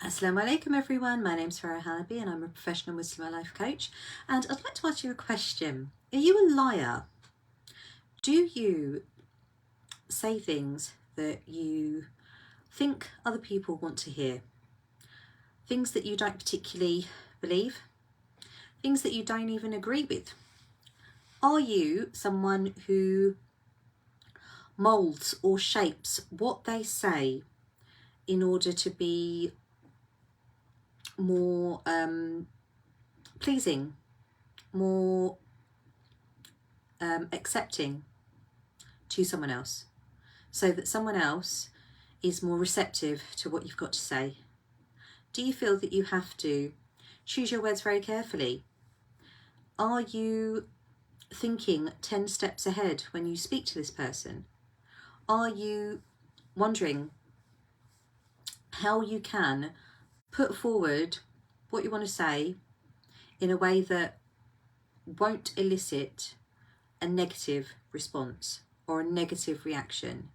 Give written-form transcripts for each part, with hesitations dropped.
Assalamu alaikum everyone, my name's Surah Ar R'ad and I'm a professional Muslim life coach, and I'd like to ask you a question. Are you a liar? Do you say things that you think other people want to hear? Things that you don't particularly believe? Things that you don't even agree with? Are you someone who moulds or shapes what they say in order to be more pleasing, more accepting to someone else, so that someone else is more receptive to what you've got to say? Do you feel that you have to choose your words very carefully? Are you thinking 10 steps ahead when you speak to this person? Are you wondering how you can put forward what you want to say in a way that won't elicit a negative response or a negative reaction?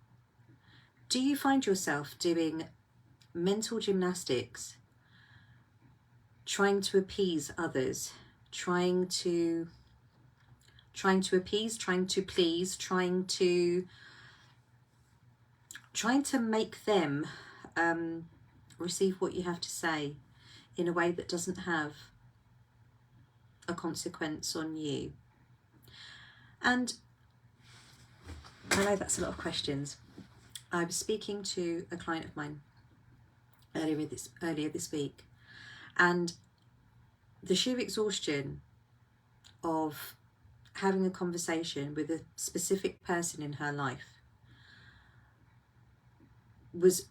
Do you find yourself doing mental gymnastics, trying to appease others, trying to appease, trying to please, trying to make them receive what you have to say in a way that doesn't have a consequence on you? And I know that's a lot of questions. I was speaking to a client of mine earlier this week, and the sheer exhaustion of having a conversation with a specific person in her life was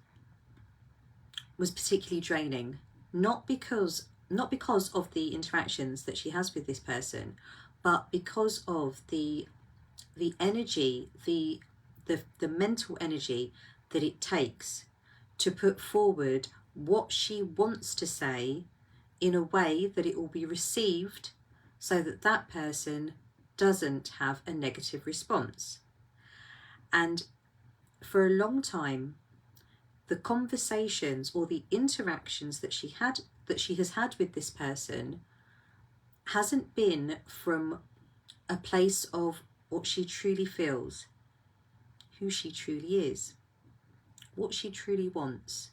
particularly draining, not because of the interactions that she has with this person, but because of the energy, the mental energy that it takes to put forward what she wants to say in a way that it will be received so that that person doesn't have a negative response. And for a long time, the conversations or the interactions that she has had with this person hasn't been from a place of what she truly feels, who she truly is, what she truly wants,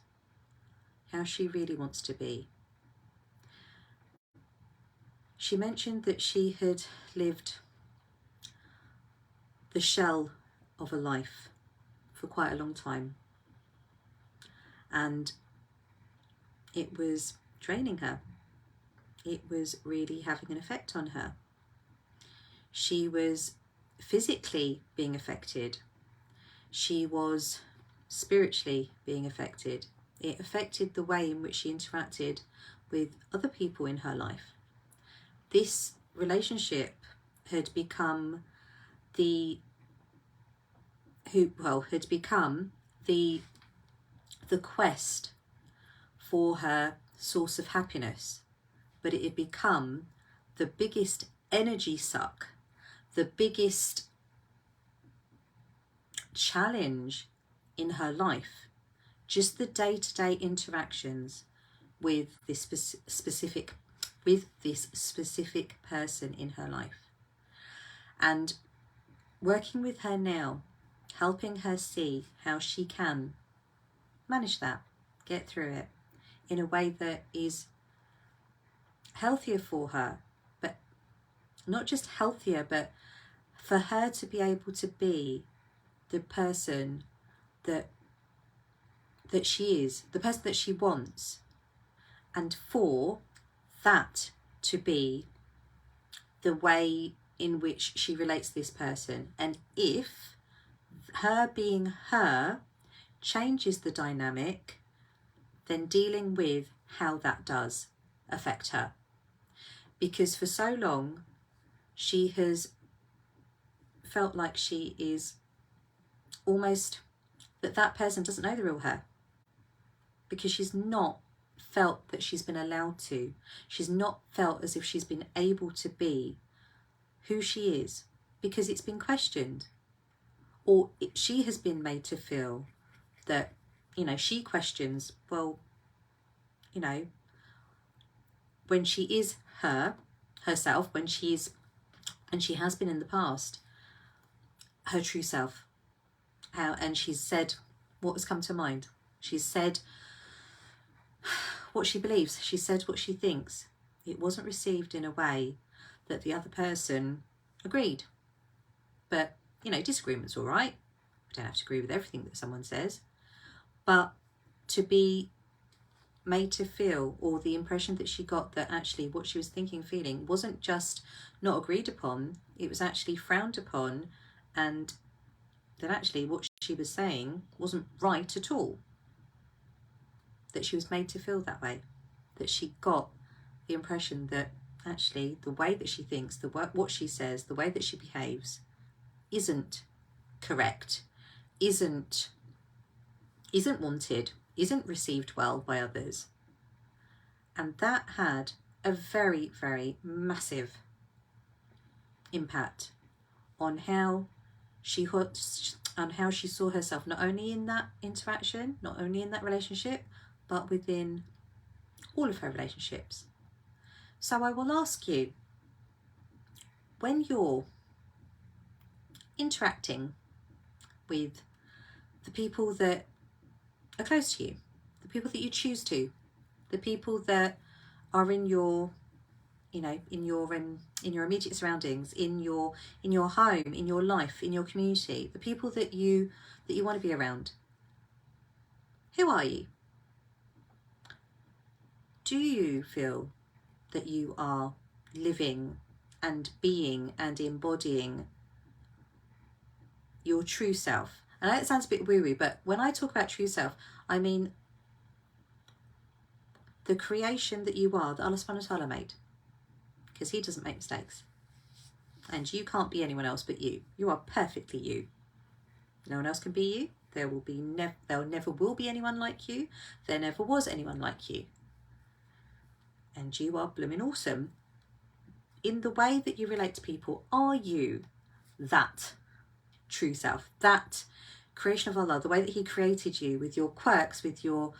how she really wants to be. She mentioned that she had lived the shell of a life for quite a long time, and it was draining her. It was really having an effect on her. She was physically being affected. She was spiritually being affected. It affected the way in which she interacted with other people in her life. This relationship had become the quest for her source of happiness, but it had become the biggest energy suck, the biggest challenge in her life. Just the day-to-day interactions with this specific person in her life. And working with her now, helping her see how she can manage that, get through it in a way that is healthier for her, but not just healthier, but for her to be able to be the person that she is, the person that she wants, and for that to be the way in which she relates to this person. And if her being her changes the dynamic, then dealing with how that does affect her. Because for so long, she has felt like she is almost, that person doesn't know the real her, because she's not felt that she's been allowed to. She's not felt as if she's been able to be who she is, because it's been questioned, or she has been made to feel that, she questions, well, you know, when she is herself, when she's, and she has been in the past, her true self. And she's said what has come to mind. She's said what she believes. She said what she thinks. It wasn't received in a way that the other person agreed. But, you know, disagreement's all right. We don't have to agree with everything that someone says. But to be made to feel, or the impression that she got that actually what she was thinking, feeling wasn't just not agreed upon, it was actually frowned upon, and that actually what she was saying wasn't right at all. That she was made to feel that way. That she got the impression that actually the way that she thinks, what she says, the way that she behaves isn't correct, isn't wanted, isn't received well by others. And that had a very, very massive impact on how she saw herself, not only in that interaction, not only in that relationship, but within all of her relationships. So I will ask you, when you're interacting with the people that are close to you, the people that you choose to, the people that are in your, you know, in your immediate surroundings, in your home, in your life, in your community, the people that you want to be around. Who are you? Do you feel that you are living and being and embodying your true self? And I know it sounds a bit woo-woo, but when I talk about true self, I mean the creation that you are, that Allah subhanahu wa ta'ala made. Because He doesn't make mistakes. And you can't be anyone else but you. You are perfectly you. No one else can be you. There never will be anyone like you. There never was anyone like you. And you are blooming awesome. In the way that you relate to people, are you that true self? That creation of Allah, the way that He created you, with your quirks, with your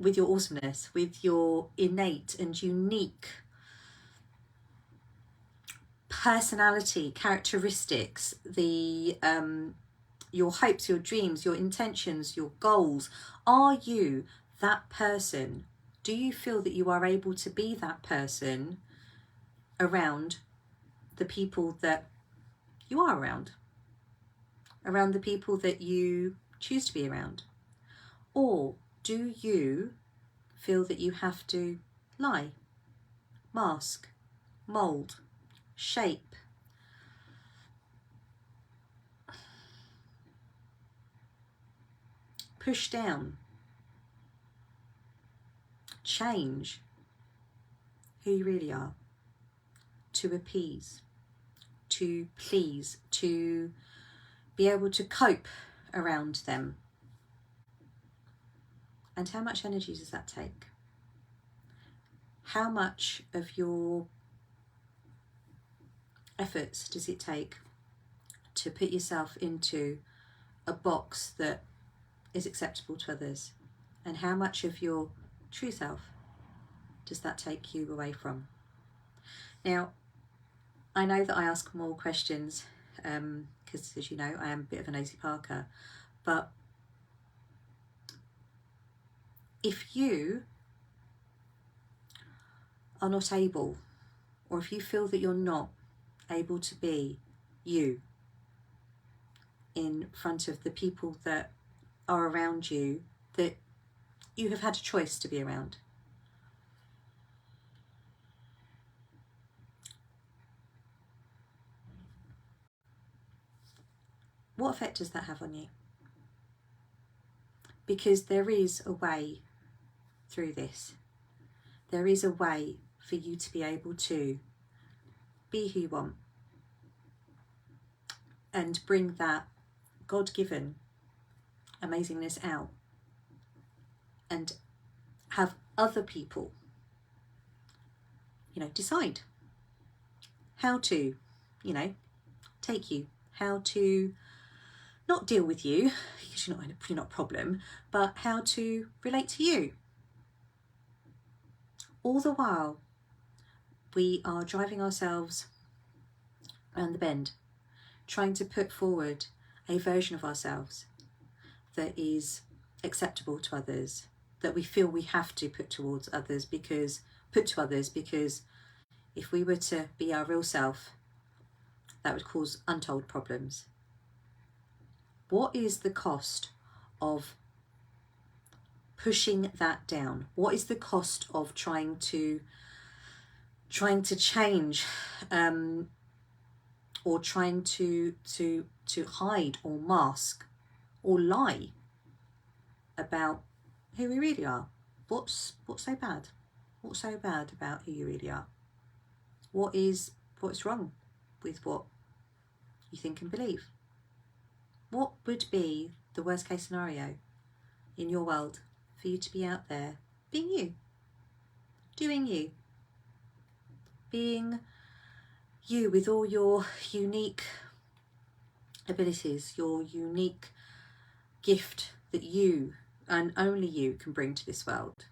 awesomeness, with your innate and unique personality, characteristics, your hopes, your dreams, your intentions, your goals. Are you that person? Do you feel that you are able to be that person around the people that you are around the people that you choose to be around? Or do you feel that you have to lie, mask, mould, shape, push down, change who you really are, to appease, to please, to be able to cope around them? And how much energy does that take? How much of your efforts does it take to put yourself into a box that is acceptable to others? And how much of your true self does that take you away from? Now, I know that I ask more questions because, as you know, I am a bit of a nosy Parker, but if you are not able, or if you feel that you're not able to be you in front of the people that are around you, that you have had a choice to be around, what effect does that have on you? Because there is a way through this. There is a way for you to be able to be who you want and bring that God-given amazingness out, and have other people, you know, decide how to, you know, take you, how to not deal with you, because you're not a problem, but how to relate to you. All the while, we are driving ourselves around the bend, trying to put forward a version of ourselves that is acceptable to others, that we feel we have to put to others because if we were to be our real self, that would cause untold problems. What is the cost of pushing that down? What is the cost of trying to change, or trying to hide or mask or lie about who we really are? What's so bad? What's so bad about who you really are? What's wrong with what you think and believe? What would be the worst case scenario in your world for you to be out there being you, doing you, being you with all your unique abilities, your unique gift that you and only you can bring to this world?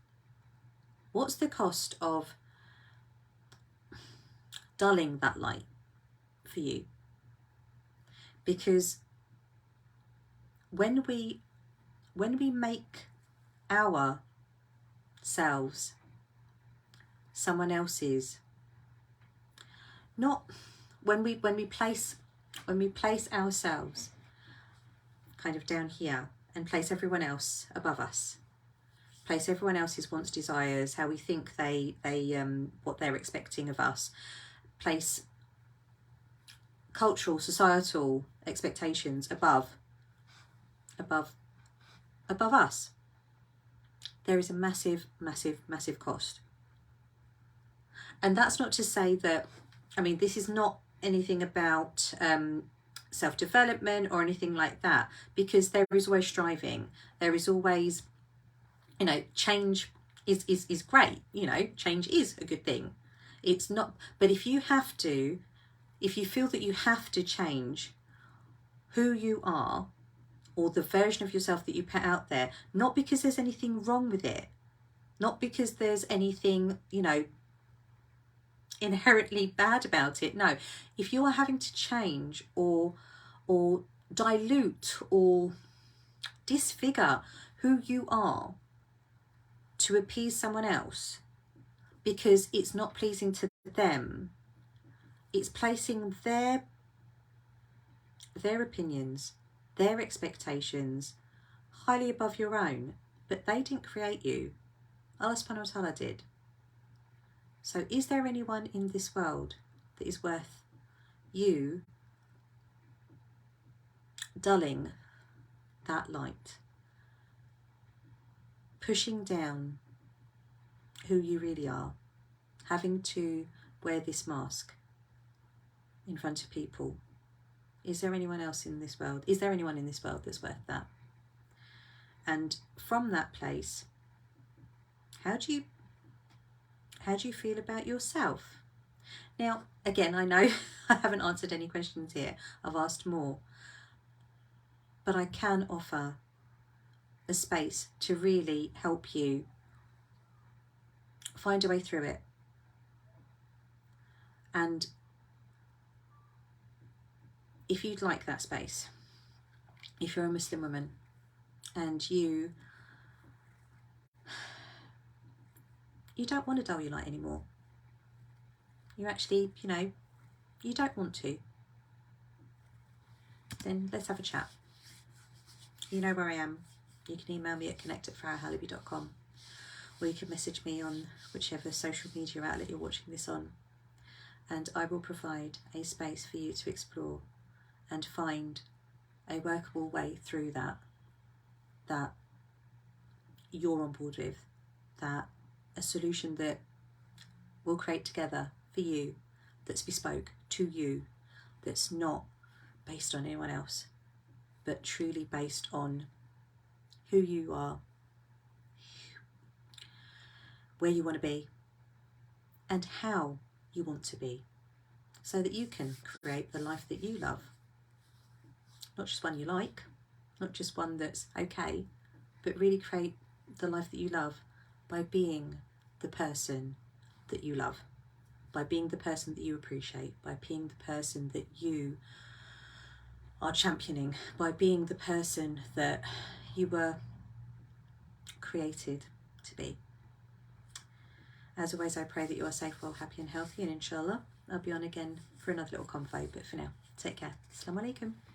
What's the cost of dulling that light for you? Because when we make ourselves someone else's, not when we place ourselves kind of down here and place everyone else above us, place everyone else's wants, desires, how we think what they're expecting of us, place cultural, societal expectations above us, there is a massive cost. And that's not to say that, I mean, this is not anything about self-development or anything like that, because there is always striving, there is always, change is great, change is a good thing. It's not, but if you feel that you have to change who you are or the version of yourself that you put out there, not because there's anything wrong with it, not because there's anything, inherently bad about it. No, if you are having to change or dilute or disfigure who you are to appease someone else because it's not pleasing to them, it's placing their opinions, their expectations highly above your own, but they didn't create you. Allah subhanahu wa ta'ala did. So is there anyone in this world that is worth you dulling that light, pushing down who you really are, having to wear this mask in front of people? Is there anyone else in this world? Is there anyone in this world that's worth that? And from that place, how do you feel about yourself? Now, again, I know I haven't answered any questions here. I've asked more. But I can offer a space to really help you find a way through it. And if you'd like that space, if you're a Muslim woman and you don't want to dull your light anymore, you actually, you don't want to, then let's have a chat. You know where I am. You can email me at connect@farahhalaby.com, or you can message me on whichever social media outlet you're watching this on, and I will provide a space for you to explore and find a workable way through that you're on board with, that a solution that we'll create together for you, that's bespoke to you, that's not based on anyone else, but truly based on who you are, where you want to be, and how you want to be, so that you can create the life that you love. not just one you like, not just one that's okay, but really create the life that you love by being the person that you love, by being the person that you appreciate, by being the person that you are championing, by being the person that you were created to be. As always, I pray that you are safe, well, happy and healthy, and inshallah I'll be on again for another little convo, but for now, take care. Assalamu alaikum.